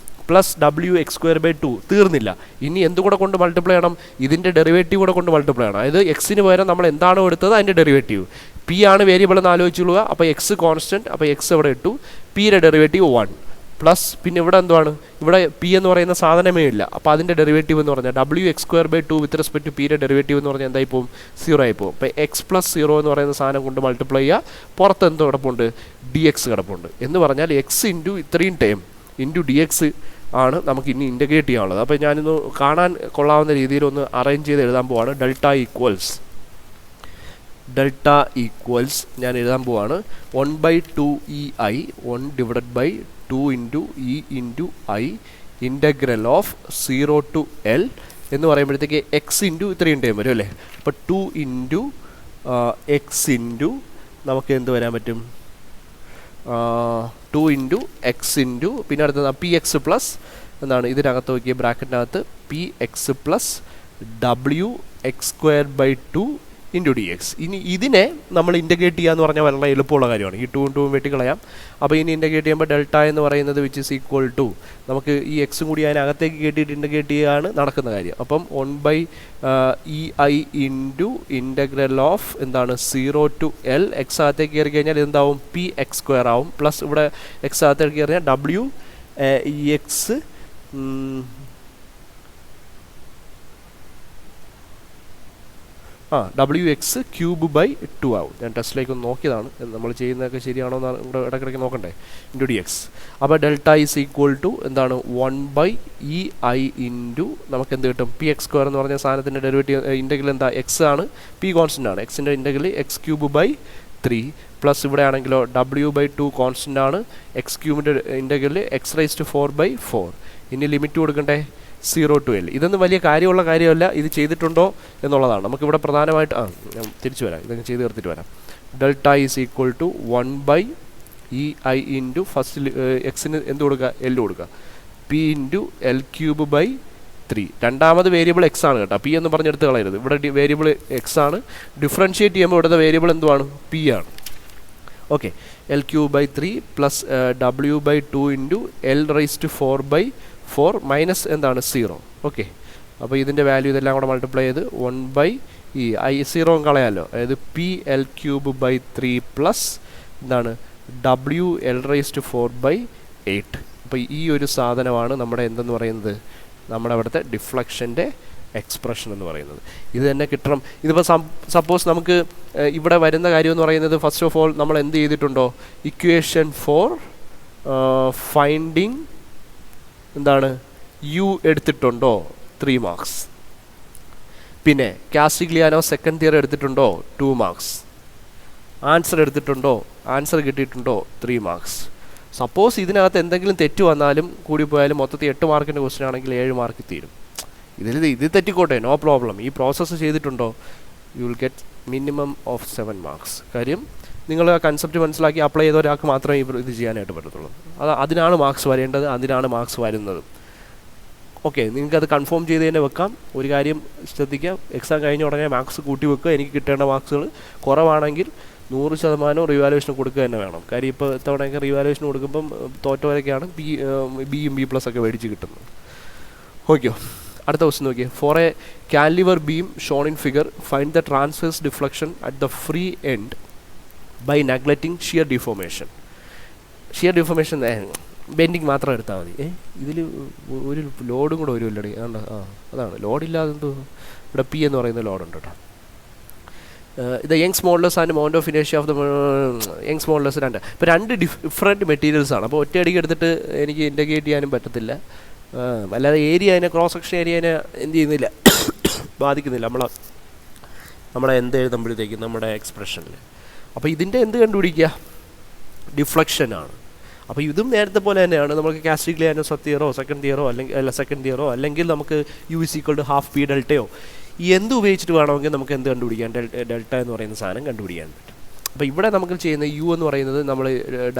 plus W X square by 2. തീർന്നില്ല, ഇനി എന്തുകൂടെ കൊണ്ട് മൾട്ടിപ്ലൈ ചെയ്യണം, ഇതിൻ്റെ ഡെറിവേറ്റീവ് കൂടെ കൊണ്ട് മൾട്ടിപ്ലൈ ചെയ്യണം. അതായത് എക്സിന് പകരം നമ്മൾ എന്താണോ എടുത്തത് അതിൻ്റെ ഡെറിവേറ്റീവ്. പി ആണ് വേരിയബിൾ എന്ന് ആലോചിച്ചുകൊള്ളുക. അപ്പോൾ എക്സ് കോൺസ്റ്റൻറ്റ്, അപ്പോൾ എക്സ് ഇവിടെ ഇട്ടു, പിയുടെ ഡെറിവേറ്റീവ് 1 പ്ലസ് പിന്നെ ഇവിടെ എന്തുവാണ്, ഇവിടെ പി എന്ന് പറയുന്ന സാധനമേ ഇല്ല. അപ്പോൾ അതിൻ്റെ ഡെറിവേറ്റീവ് എന്ന് പറഞ്ഞാൽ W X square by 2 with respect to പിയുടെ ഡെറിവേറ്റീവ് എന്ന് പറഞ്ഞാൽ എന്തായി പോകും, 0 ആയി പോകും. അപ്പോൾ എക്സ് പ്ലസ് 0 എന്ന് പറയുന്ന സാധനം കൊണ്ട് മൾട്ടിപ്ലൈ ചെയ്യുക. പുറത്ത് എന്തോ കിടപ്പുണ്ട്, ഡി എക്സ് കിടപ്പുണ്ട്. എന്ന് പറഞ്ഞാൽ എക്സ് ഇൻറ്റു ഇത്രയും ടൈം ഇൻറ്റു ഡി എക്സ് ആണ് നമുക്ക് ഇനി ഇൻ്റഗ്രേറ്റ് ചെയ്യാനുള്ളത്. അപ്പോൾ ഞാനിന്ന് കാണാൻ കൊള്ളാവുന്ന രീതിയിൽ ഒന്ന് അറേഞ്ച് ചെയ്ത് എഴുതാൻ പോവാണ്. ഡെൽറ്റ ഈക്വൽസ് ഞാൻ എഴുതാൻ പോവാണ് 1/2EI 1 divided by 2 into E into I integral of 0 to L എന്ന് പറയുമ്പോഴത്തേക്ക് എക്സ് ഇൻറ്റു ഇത്രയും ടൈം വരും അല്ലേ. അപ്പോൾ 2 ഇൻറ്റു എക്സ് ഇൻറ്റു നമുക്ക് എന്ത് വരാൻ പറ്റും, 2 ഇൻറ്റു എക്സ് ഇൻറ്റു പിന്നെ അടുത്തത് പി എക്സ് പ്ലസ് എന്താണ് ഇതിനകത്ത് നോക്കിയ ബ്രാക്കറ്റിനകത്ത് p X plus W X square by 2 into d x. ഇനി ഇതിനെ നമ്മൾ ഇൻ്റഗ്രേറ്റ് ചെയ്യുക എന്ന് പറഞ്ഞാൽ വളരെ എളുപ്പമുള്ള കാര്യമാണ്. ഈ 2 2 വെട്ടിക്കളയാം. അപ്പോൾ ഇനി ഇൻ്റഗ്രേറ്റ് ചെയ്യുമ്പോൾ ഡെൽറ്റ എന്ന് പറയുന്നത് വിച്ച് ഈസ് ഈക്വൽ ടു നമുക്ക് ഈ എക്സും കൂടി അതിനകത്തേക്ക് കയറ്റിയിട്ട് ഇൻ്റഗ്രേറ്റ് ചെയ്യുകയാണ് നടക്കുന്ന കാര്യം. അപ്പം 1/EI ഇൻറ്റു ഇൻ്റഗ്രൽ ഓഫ് എന്താണ് 0 to L എക്സ് അകത്തേക്ക് കയറി കഴിഞ്ഞാൽ എന്താവും, പി എക്സ് സ്ക്വയർ ആവും. പ്ലസ് ഇവിടെ എക്സ് അകത്തേക്ക് കയറി കഴിഞ്ഞാൽ W X W X cube by 2 ആവും. ഞാൻ ടെസ്റ്റിലേക്ക് ഒന്ന് നോക്കിയതാണ്, നമ്മൾ ചെയ്യുന്നതൊക്കെ ശരിയാണോ എന്ന് ഇവിടെ ഇടയ്ക്കിടയ്ക്ക് നോക്കണ്ടേ, ഇൻറ്റു ഡി എക്സ്. അപ്പോൾ ഡെൽറ്റ ഈസ് ഈക്വൽ ടു എന്താണ് 1/EI ഇൻറ്റു നമുക്ക് എന്ത് കിട്ടും, പി എക്സ് സ്ക്വയർ എന്ന് പറഞ്ഞ സാധനത്തിൻ്റെ ഡെറിവേറ്റീവ് ഇൻ്റഗ്രൽ എന്താ, എക്സ് ആണ്, പി കോൺസ്റ്റൻ്റ് ആണ്, എക്സിൻ്റെ integral x cube by 3 plus ഇവിടെ ആണെങ്കിലോ ഡബ്ല്യു ബൈ 2 കോൺസ്റ്റൻ്റ് ആണ്, എക്സ് ക്യൂബിൻ്റെ ഇൻ്റഗ്രൽ എക്സ് റൈസ് ടു 4/4. ഇനി ലിമിറ്റ് കൊടുക്കണ്ടേ 0 to L. ഇതൊന്നും വലിയ കാര്യമുള്ള കാര്യമല്ല, ഇത് ചെയ്തിട്ടുണ്ടോ എന്നുള്ളതാണ് നമുക്കിവിടെ പ്രധാനമായിട്ട്. ഞാൻ തിരിച്ചു വരാം, ഇതൊക്കെ ചെയ്ത് തീർത്തിട്ട് വരാം. Delta is equal to 1/EI into first എക്സിന് എന്ത് കൊടുക്കുക, L കൊടുക്കുക, P into L cube by 3. രണ്ടാമത് വേരിയബിൾ എക്സ് ആണ് കേട്ടോ, പി എന്ന് പറഞ്ഞെടുത്ത് കളയരുത്. ഇവിടെ വേരിയബിൾ എക്സ് ആണ്, ഡിഫറൻഷിയേറ്റ് ചെയ്യുമ്പോൾ ഇവിടുത്തെ വേരിയബിൾ എന്തുവാണ്, പി ആണ്. Okay, L cube by 3 plus W by 2 into L raise to 4/4 minus എന്താണ് 0. ഓക്കെ, അപ്പോൾ ഇതിൻ്റെ വാല്യൂ ഇതെല്ലാം കൂടെ മൾട്ടിപ്ലൈ ചെയ്ത് 1/E 0 കളയാമല്ലോ, അതായത് P L cube by 3 plus എന്താണ് ഡബ്ല്യു എൽ റൈസ് ടു 4/8. അപ്പോൾ ഈ ഒരു സാധനമാണ് നമ്മുടെ എന്തെന്ന് പറയുന്നത്, നമ്മുടെ അവിടുത്തെ ഡിഫ്ലക്ഷൻ്റെ എക്സ്പ്രഷൻ എന്ന് പറയുന്നത്. ഇത് തന്നെ കിട്ടണം. ഇതിപ്പോൾ സപ്പോസ് നമുക്ക് ഇവിടെ വരുന്ന കാര്യം എന്ന് പറയുന്നത്, ഫസ്റ്റ് ഓഫ് ഓൾ നമ്മൾ എന്ത് ചെയ്തിട്ടുണ്ടോ, ഇക്വേഷൻ ഫോർ ഫൈൻഡിങ് എന്താണ് യു എടുത്തിട്ടുണ്ടോ 3 മാർക്സ്. പിന്നെ കാസ്റ്റിഗ്ലിയാനോ സെക്കൻഡ് തിയറി എടുത്തിട്ടുണ്ടോ 2 മാർക്സ്. ആൻസർ എടുത്തിട്ടുണ്ടോ, ആൻസർ കിട്ടിയിട്ടുണ്ടോ 3 മാർക്സ്. സപ്പോസ് ഇതിനകത്ത് എന്തെങ്കിലും തെറ്റ് വന്നാലും കൂടിപ്പോയാലും മൊത്തത്തിൽ 8 മാർക്കിൻ്റെ ക്വസ്റ്റ്യൻ ആണെങ്കിൽ 7 മാർക്ക് തീരും. ഇത് തെറ്റിക്കോട്ടെ, നോ പ്രോബ്ലം. ഈ പ്രോസസ്സ് ചെയ്തിട്ടുണ്ടോ, you will get minimum of 7 marks. കാര്യം നിങ്ങൾ ആ കൺസെപ്റ്റ് മനസ്സിലാക്കി അപ്ലൈ ചെയ്ത ഒരാൾക്ക് മാത്രമേ ഇത് ചെയ്യാനായിട്ട് പറ്റത്തുള്ളൂ. അതിനാണ് മാർക്സ് വരേണ്ടത്, അതിനാണ് മാർക്സ് വരുന്നത്. ഓക്കെ, നിങ്ങൾക്കത് കൺഫേം ചെയ്ത് തന്നെ വെക്കാം. ഒരു കാര്യം ശ്രദ്ധിക്കുക, എക്സാം കഴിഞ്ഞ ഉടനെ മാർക്സ് കൂട്ടി വെക്കുക. എനിക്ക് കിട്ടേണ്ട മാർക്സുകൾ കുറവാണെങ്കിൽ 100% റിവാലുവേഷൻ കൊടുക്കുക തന്നെ വേണം. കാര്യം ഇപ്പോൾ ഇത്തവണയൊക്കെ റിവാലുവേഷൻ കൊടുക്കുമ്പം തോറ്റവരൊക്കെയാണ് ബിയും B+ ഒക്കെ മേടിച്ച് കിട്ടുന്നത്. ഓക്കെയോ, അടുത്ത ക്വസ്റ്റ്യൻ നോക്കിയേ. For a cantilever beam shown in figure, find the transverse deflection at the free end by neglecting shear deformation. Shear deformation bending മാത്രം എടുത്താൽ മതി. ഇതിൽ ഒരു ലോഡും കൂടെ വരുമല്ലേ? അതാണ് ലോഡില്ലാതെ എന്തോ ഇവിടെ പി എന്ന് പറയുന്ന ലോഡുണ്ട് കേട്ടോ. ഇത് Young's modulus and moment of ഇനേഷ്യ ഓഫ് ദ യങ്സ് മോഡുലസ് രണ്ട്. ഇപ്പോൾ രണ്ട് ഡിഫറെൻറ്റ് മെറ്റീരിയൽസാണ്. അപ്പോൾ ഒറ്റയടിക്ക് എടുത്തിട്ട് എനിക്ക് ഇൻറ്റഗ്രേറ്റ് ചെയ്യാനും പറ്റത്തില്ല. അല്ലാതെ ഏരിയ അതിനെ ക്രോസ് സെക്ഷൻ ഏരിയനെ എന്ത് ചെയ്യുന്നില്ല, ബാധിക്കുന്നില്ല നമ്മളെ എന്ത് എഴുതുമ്പോഴത്തേക്കും നമ്മുടെ എക്സ്പ്രഷനിൽ. അപ്പോൾ ഇതിൻ്റെ എന്ത് കണ്ടുപിടിക്കുക, ഡിഫ്ലക്ഷനാണ്. അപ്പോൾ ഇതും നേരത്തെ പോലെ തന്നെയാണ്. നമുക്ക് കാസ്റ്റിഗ്ലിയാനോസ് തിയറോ സെക്കൻഡ് തിയറോ അല്ലെങ്കിൽ നമുക്ക് u is equal to half p ഡെൽറ്റയോ എന്ത് ഉപയോഗിച്ചിട്ട് വേണമെങ്കിൽ നമുക്ക് എന്ത് കണ്ടുപിടിക്കാം, ഡെൽറ്റ എന്ന് പറയുന്ന സാധനം കണ്ടുപിടിക്കാൻ പറ്റും. അപ്പോൾ ഇവിടെ നമുക്ക് ചെയ്യുന്ന യു എന്ന് പറയുന്നത് നമ്മൾ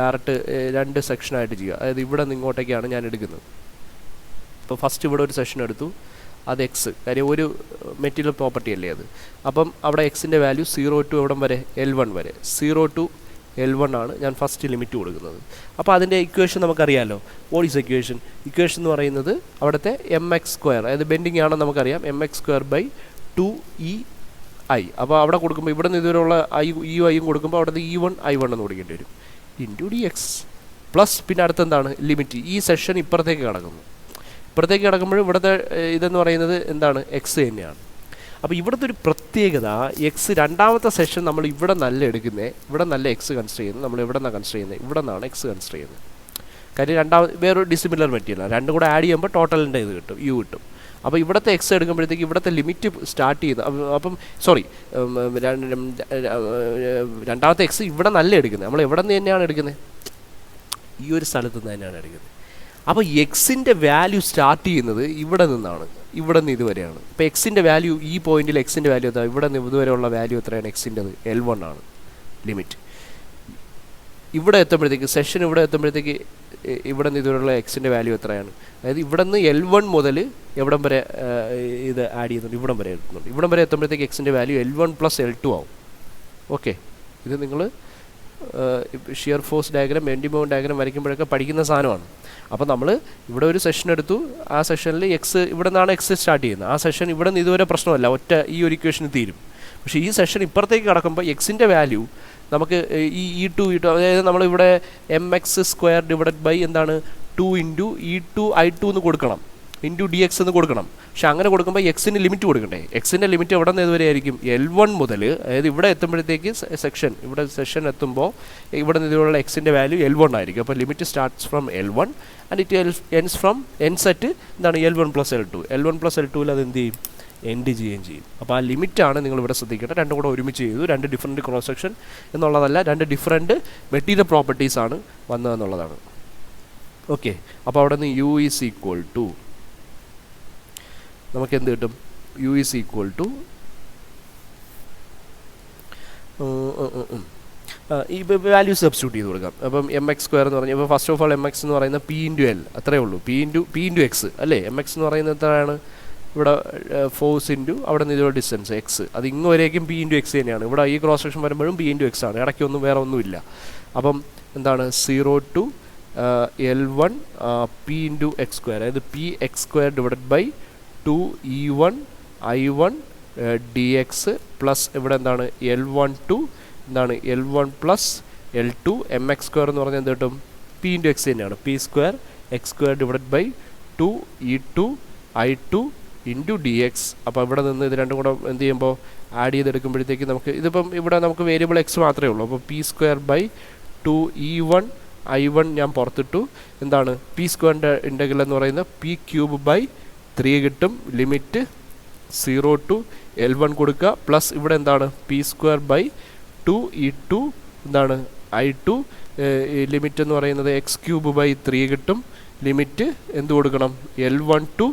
ഡയറക്റ്റ് രണ്ട് സെക്ഷനായിട്ട് ചെയ്യുക. അതായത് ഇവിടെ നിന്ന് ഇങ്ങോട്ടേക്കാണ് ഞാൻ എടുക്കുന്നത്. ഇപ്പോൾ ഫസ്റ്റ് ഇവിടെ ഒരു സെഷൻ എടുത്തു, അത് എക്സ്, കാര്യം ഒരു മെറ്റീരിയൽ പ്രോപ്പർട്ടി അല്ലേ അത്. അപ്പം അവിടെ എക്സിൻ്റെ വാല്യൂ 0 to എവിടം വരെ, L1 വരെ, 0 to L1 ആണ് ഞാൻ ഫസ്റ്റ് ലിമിറ്റ് കൊടുക്കുന്നത്. അപ്പോൾ അതിൻ്റെ ഇക്വേഷൻ നമുക്കറിയാമല്ലോ. വാട്ട് ഈസ് ഇക്വേഷൻ എന്ന് പറയുന്നത് അവിടുത്തെ mx², അതായത് ബെൻഡിങ് ആണെന്ന് നമുക്കറിയാം, mx²/2ei. അപ്പോൾ അവിടെ കൊടുക്കുമ്പോൾ ഇവിടെ നിന്ന് ഇതുവരെയുള്ള ഐയും കൊടുക്കുമ്പോൾ അവിടെ E1 I1 എന്ന് കൊടുക്കേണ്ടി വരും, ഇൻറ്റു dx പ്ലസ് പിന്നെ അടുത്തെന്താണ് ലിമിറ്റ്. ഈ സെഷൻ ഇപ്പുറത്തേക്ക് കിടക്കുമ്പോൾ ഇവിടുത്തെ ഇതെന്ന് പറയുന്നത് എന്താണ്, എക്സ് തന്നെയാണ്. അപ്പോൾ ഇവിടുത്തെ ഒരു പ്രത്യേകത, എക്സ് രണ്ടാമത്തെ സെഷൻ നമ്മൾ ഇവിടെ നല്ല എടുക്കുന്നത്, ഇവിടെ നല്ല എക്സ് കൺസിഡർ ചെയ്യുന്നത്, നമ്മൾ എവിടെ നിന്നാണ് കൺസിഡർ ചെയ്യുന്നത്, ഇവിടെ നിന്നാണ് എക്സ് കൺസിഡർ ചെയ്യുന്നത്. കാര്യം വേറൊരു ഡിസിമിലർ മെറ്റീരിയൽ, രണ്ടും കൂടെ ആഡ് ചെയ്യുമ്പോൾ ടോട്ടലിൻ്റെ ഇത് കിട്ടും, യു കിട്ടും. അപ്പോൾ ഇവിടുത്തെ എക്സ് എടുക്കുമ്പോഴത്തേക്ക് ഇവിടുത്തെ ലിമിറ്റ് സ്റ്റാർട്ട് ചെയ്യുന്നത്, അപ്പം രണ്ടാമത്തെ എക്സ് ഇവിടെ നല്ല എടുക്കുന്നത്, നമ്മൾ എവിടെ നിന്ന് തന്നെയാണ് എടുക്കുന്നത്, ഈ ഒരു സ്ഥലത്ത് നിന്ന് തന്നെയാണ് എടുക്കുന്നത്. അപ്പോൾ എക്സിൻ്റെ വാല്യൂ സ്റ്റാർട്ട് ചെയ്യുന്നത് ഇവിടെ നിന്നാണ്, ഇവിടെ നിന്ന് ഇതുവരെയാണ്. ഇപ്പോൾ എക്സിൻ്റെ വാല്യൂ ഈ പോയിന്റിൽ എക്സിൻ്റെ വാല്യൂ എത്ര, ഇവിടെ നിന്ന് ഇതുവരെയുള്ള വാല്യൂ എത്രയാണ്, എക്സിൻ്റെത് L1 ആണ് ലിമിറ്റ്. ഇവിടെ എത്തുമ്പോഴത്തേക്ക് സെഷൻ ഇവിടെ എത്തുമ്പോഴത്തേക്ക് ഇവിടെ നിന്ന് ഇതുവരെയുള്ള എക്സിൻ്റെ വാല്യൂ എത്രയാണ്, അതായത് ഇവിടെ നിന്ന് L1 മുതൽ എവിടം വരെ ഇത് ആഡ് ചെയ്യുന്നുണ്ട്, ഇവിടം വരെ എത്തുന്നുണ്ട്. ഇവിടം വരെ എത്തുമ്പോഴത്തേക്ക് എക്സിൻ്റെ വാല്യൂ L1 + L2 ആവും. ഓക്കെ, ഇത് നിങ്ങൾ shear force diagram, bending moment diagram വരയ്ക്കുമ്പോഴൊക്കെ പഠിക്കുന്ന സാധനമാണ്. അപ്പോൾ നമ്മൾ ഇവിടെ ഒരു സെഷൻ എടുത്തു, ആ സെഷനിൽ എക്സ് ഇവിടെ നിന്നാണ് എക്സ് സ്റ്റാർട്ട് ചെയ്യുന്നത്. ആ സെഷൻ ഇവിടെ നിന്ന് ഇതുവരെ പ്രശ്നമല്ല, ഒറ്റ ഈ ഒരു ഇക്വേഷന് തീരും. പക്ഷേ ഈ സെഷൻ ഇപ്പുറത്തേക്ക് കടക്കുമ്പോൾ എക്സിൻ്റെ വാല്യൂ നമുക്ക് ഈ E2 അതായത് നമ്മളിവിടെ mx² എന്താണ് 2 × E2 I2 എന്ന് കൊടുക്കണം, ഇൻറ്റു dx എന്ന് കൊടുക്കണം. പക്ഷെ അങ്ങനെ കൊടുക്കുമ്പോൾ എക്സിന് ലിമിറ്റ് കൊടുക്കണ്ടേ. എക്സിൻ്റെ ലിമിറ്റ് എവിടെ നിന്ന് ഇതുവരെ ആയിരിക്കും, L1 മുതൽ, അതായത് ഇവിടെ എത്തുമ്പോഴത്തേക്ക് ഇവിടെ സെഷൻ എത്തുമ്പോൾ ഇവിടെ നിന്ന് ഇതിലുള്ള എക്സിൻ്റെ വാല്യൂ L1 ആയിരിക്കും. അപ്പോൾ limit starts from L1 and it ends from എൻസെറ്റ് എന്താണ് L1 + L2. L1 + L2ൽ അത് എന്ത് ചെയ്യും, എൻഡ് ചെയ്യുകയും ചെയ്യും. അപ്പോൾ ആ ലിമിറ്റാണ് നിങ്ങളിവിടെ ശ്രദ്ധിക്കേണ്ടത്. രണ്ടും കൂടെ ഒരുമിച്ച് ചെയ്തു, രണ്ട് ഡിഫറെൻറ്റ് ക്രോസ് സെക്ഷൻ എന്നുള്ളതല്ല, രണ്ട് ഡിഫറെൻറ്റ് മെറ്റീരിയൽ പ്രോപ്പർട്ടീസാണ് വന്നതെന്നുള്ളതാണ്. ഓക്കെ, അപ്പോൾ അവിടെ നിന്ന് U ഈസ് ഈക്വൽ ടു നമുക്ക് എന്ത് കിട്ടും, U ഈസ് ഈക്വൽ ടു ഈ വാല്യൂ സബ്സ്റ്റിറ്റ്യൂട്ട് ചെയ്ത് കൊടുക്കാം. അപ്പം mx² എന്ന് പറഞ്ഞാൽ ഇപ്പോൾ ഫസ്റ്റ് ഓഫ് ഓൾ mx എന്ന് പറയുന്നത് P × L അത്രയേ ഉള്ളൂ, P × x അല്ലേ. mx എന്ന് പറയുന്നത് എത്രയാണ്, ഇവിടെ ഫോഴ്സ് ഇൻറ്റു അവിടെ നിന്ന് ഇതുപോലെ ഡിസ്റ്റൻസ് എക്സ്, അത് ഇങ്ങ് വരേക്കും P × x തന്നെയാണ്. ഇവിടെ ഈ ക്രോസ് സെക്ഷൻ വരുമ്പോഴും P × x ആണ്, ഇടയ്ക്കൊന്നും വേറെ ഒന്നുമില്ല. അപ്പം എന്താണ് 0 to L1 P × x², അതായത് Px² / 2E1 I1 dx plus ഇവിടെ എന്താണ് L1 to എന്താണ് L1 + L2 mx² എന്ന് പറഞ്ഞാൽ എന്ത് കിട്ടും, P × x തന്നെയാണ്, P² x² / 2E2 I2 into dx. അപ്പോൾ ഇവിടെ നിന്ന് ഇത് രണ്ടും കൂടെ എന്ത് ചെയ്യുമ്പോൾ ആഡ് ചെയ്തെടുക്കുമ്പോഴത്തേക്ക് നമുക്ക് ഇതിപ്പം ഇവിടെ നമുക്ക് വേരിയബിൾ എക്സ് മാത്രമേ ഉള്ളൂ. അപ്പോൾ P² / 2E1 I1 ഞാൻ പുറത്തിട്ടു, എന്താണ് P² ഇൻ്റഗ്രൽ എന്ന് പറയുന്നത് P³ / 3 കിട്ടും. ലിമിറ്റ് 0 to L1 കൊടുക്കുക, പ്ലസ് ഇവിടെ എന്താണ് P² / 2E2 എന്താണ് I2 ലിമിറ്റ് എന്ന് പറയുന്നത് x³ / 3 കിട്ടും. ലിമിറ്റ് എന്ത് കൊടുക്കണം, L1 to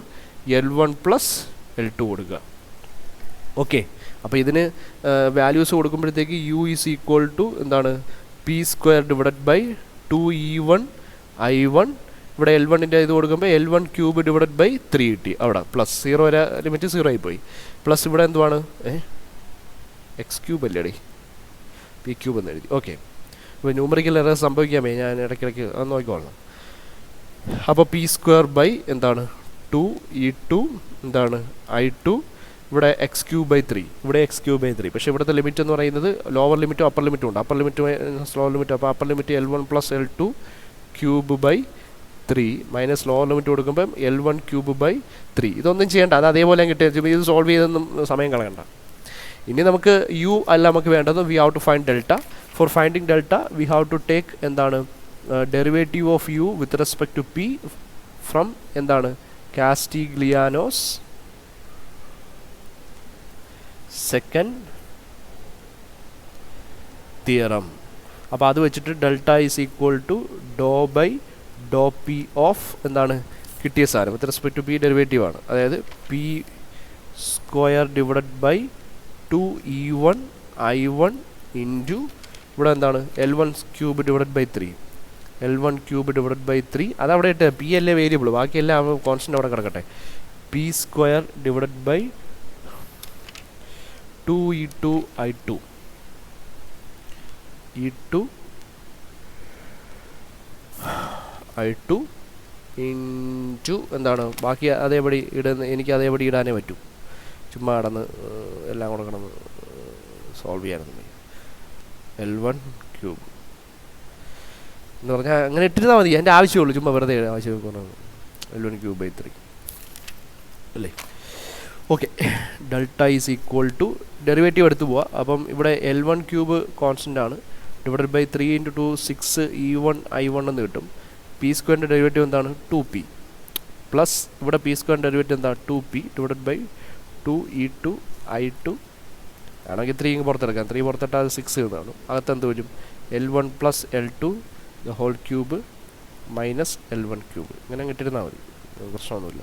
L1 + L2 കൊടുക്കുക. ഓക്കെ, അപ്പോൾ ഇതിന് വാല്യൂസ് കൊടുക്കുമ്പോഴത്തേക്ക് U ഈസ് ഈക്വൽ ടു എന്താണ് P² / 2E1 I1, ഇവിടെ L1ൻ്റെ ഇത് കൊടുക്കുമ്പോൾ L1³ / 3 കിട്ടി. അവിടെ പ്ലസ് 0 വരെ ലിമിറ്റ് 0 ആയിപ്പോയി. പ്ലസ് ഇവിടെ എന്തുവാണ് x³ അല്ലേടി, P³ എന്ന് എഴുതി. ഓക്കെ, അപ്പോൾ ന്യൂമറിക്കൽ എറർ സംഭവിക്കാമേ, ഞാൻ ഇടയ്ക്കിടയ്ക്ക് അത് നോക്കിക്കോളാം. അപ്പോൾ P² / എന്താണ് 2E2 എന്താണ് I2, ഇവിടെ x³ / 3, ഇവിടെ x³ / 3. പക്ഷേ ഇവിടുത്തെ ലിമിറ്റ് എന്ന് പറയുന്നത് ലോവർ ലിമിറ്റും അപ്പർ ലിമിറ്റും ഉണ്ട്. അപ്പർ ലിമിറ്റ് ലോവർ ലിമിറ്റ്, അപ്പോൾ upper limit L1 + L2 cube by 3 minus lower limit കൊടുക്കുമ്പം L1³ / 3. ഇതൊന്നും ചെയ്യേണ്ട, അത് അതേപോലെ കിട്ടിയ ഇത് സോൾവ് ചെയ്തൊന്നും സമയം കളയണ്ട. ഇനി നമുക്ക് യു അല്ല നമുക്ക് വേണ്ടത്, we have to find delta. For finding delta we have to take എന്താണ് derivative of U with respect to p from എന്താണ് കാസ്റ്റിഗ്ലിയാനോസ് സെക്കൻഡ് തിയറം. അപ്പോൾ അത് വെച്ചിട്ട് delta is equal to do by do P of എന്താണ് കിട്ടിയ സാധനം with respect to p derivative ആണ്. അതായത് p square divided by 2e1 i1 into ഇവിടെ എന്താണ് L1 cube divided by 3, L1 cube divided by 3. അതവിടെ ഇട്ട് പി അല്ലേ വേരിയബിൾ, ബാക്കിയെല്ലാം കോൺസ്റ്റൻ്റ് അവിടെ കിടക്കട്ടെ. P square divided by 2e2 i2 i2 into എന്താണ് ബാക്കി അതേപടി ഇടുന്ന, എനിക്ക് അതേപടി ഇടാനേ പറ്റൂ, ചുമ്മാ കടന്ന് എല്ലാം കൂടെ കിടന്ന് സോൾവ് ചെയ്യാനൊന്നും. L1 ക്യൂബ് എന്ന് പറഞ്ഞാൽ അങ്ങനെ ഇട്ടിരുന്നാൽ മതി, എൻ്റെ ആവശ്യമുള്ളൂ, ചുമ്മാ വെറുതെ ആവശ്യം പറഞ്ഞത്. L1 ക്യൂബ് ബൈ 3 അല്ലേ. Okay, delta is equal to derivative എടുത്ത് പോവാം. അപ്പം ഇവിടെ L1 ക്യൂബ് കോൺസ്റ്റൻ്റ് ആണ്, ഡിവൈഡഡ് ബൈ 3 × 2 6e1 i1 എന്ന് കിട്ടും. പി സ്ക്വയറിൻ്റെ ഡെറിവേറ്റീവ് എന്താണ് 2p പ്ലസ് ഇവിടെ പി സ്ക്വയറിൻ്റെ ഡെറിവേറ്റീവ് എന്താണ് 2p divided by 2e2 i2 ആണെങ്കിൽ 3 ഇങ്ങ് പുറത്തെടുക്കാം, 3 പുറത്തിട്ടാൽ അത് 6 എന്നാണ്. അകത്ത് എന്ത് വരും L1 plus L2 the whole cube minus L1 cube. ഇങ്ങനെ കിട്ടിയിരുന്നാൽ മതി, പ്രശ്നമൊന്നുമില്ല.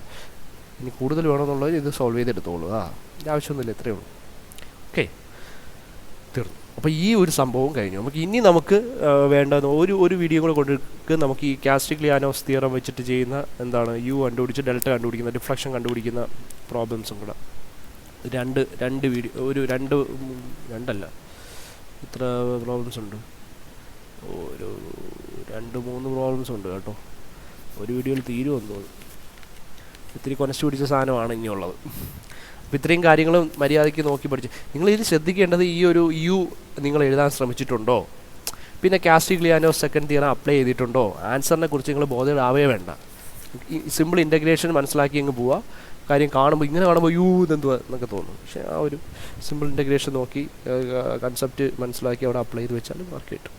ഇനി കൂടുതൽ വേണമെന്നുള്ളത് ഇത് സോൾവ് ചെയ്തെടുത്തോളൂ. ഇതിൻ്റെ ആവശ്യമൊന്നുമില്ല, ഇത്രയേ ഉള്ളൂ. ഓക്കെ, തീർന്നു. അപ്പോൾ ഈ ഒരു സംഭവം കഴിഞ്ഞു. നമുക്ക് വേണ്ട ഒരു വീഡിയോ കൂടെ കൊണ്ട് നമുക്ക് ഈ കാസ്റ്റിഗ്ലിയാനോസ് തിയറം വെച്ചിട്ട് ചെയ്യുന്ന എന്താണ് യു കണ്ടുപിടിച്ച് ഡെൽറ്റ കണ്ടുപിടിക്കുന്ന ഡിഫ്ലക്ഷൻ കണ്ടുപിടിക്കുന്ന പ്രോബ്ലംസും കൂടെ രണ്ട് വീഡിയോ, രണ്ടല്ല ഇത്ര പ്രോബ്ലംസ് ഉണ്ട്, ഒരു 2-3 പ്രോബ്ലംസ് ഉണ്ട് കേട്ടോ. ഒരു വീഡിയോയിൽ തീരുമെന്ന് തോന്നുന്നു. ഇത്തിരി കൊനസ്റ്റ് പിടിച്ച സാധനമാണ് ഇനിയുള്ളത്. അപ്പോൾ ഇത്രയും കാര്യങ്ങളും മര്യാദയ്ക്ക് നോക്കി പഠിച്ച് നിങ്ങളിതിൽ ശ്രദ്ധിക്കേണ്ടത് ഈ ഒരു യു നിങ്ങൾ എഴുതാൻ ശ്രമിച്ചിട്ടുണ്ടോ, പിന്നെ കാസ്റ്റിഗ്ലിയാനോസ് സെക്കൻഡ് തിയറം അപ്ലൈ ചെയ്തിട്ടുണ്ടോ, ആൻസറിനെ കുറിച്ച് നിങ്ങൾ ബോധേഡാവേ വേണ്ട. സിമ്പിൾ ഇൻ്റഗ്രേഷൻ മനസ്സിലാക്കി അങ്ങ് പോവുക. കാര്യം കാണുമ്പോൾ ഇങ്ങനെ കാണുമ്പോൾ യു ഇതെന്തുവാ എന്നൊക്കെ തോന്നും. പക്ഷേ ആ ഒരു സിമ്പിൾ ഇൻ്റഗ്രേഷൻ നോക്കി കൺസെപ്റ്റ് മനസ്സിലാക്കി അവിടെ അപ്ലൈ ചെയ്ത് വെച്ചാൽ മാർക്ക് കിട്ടും.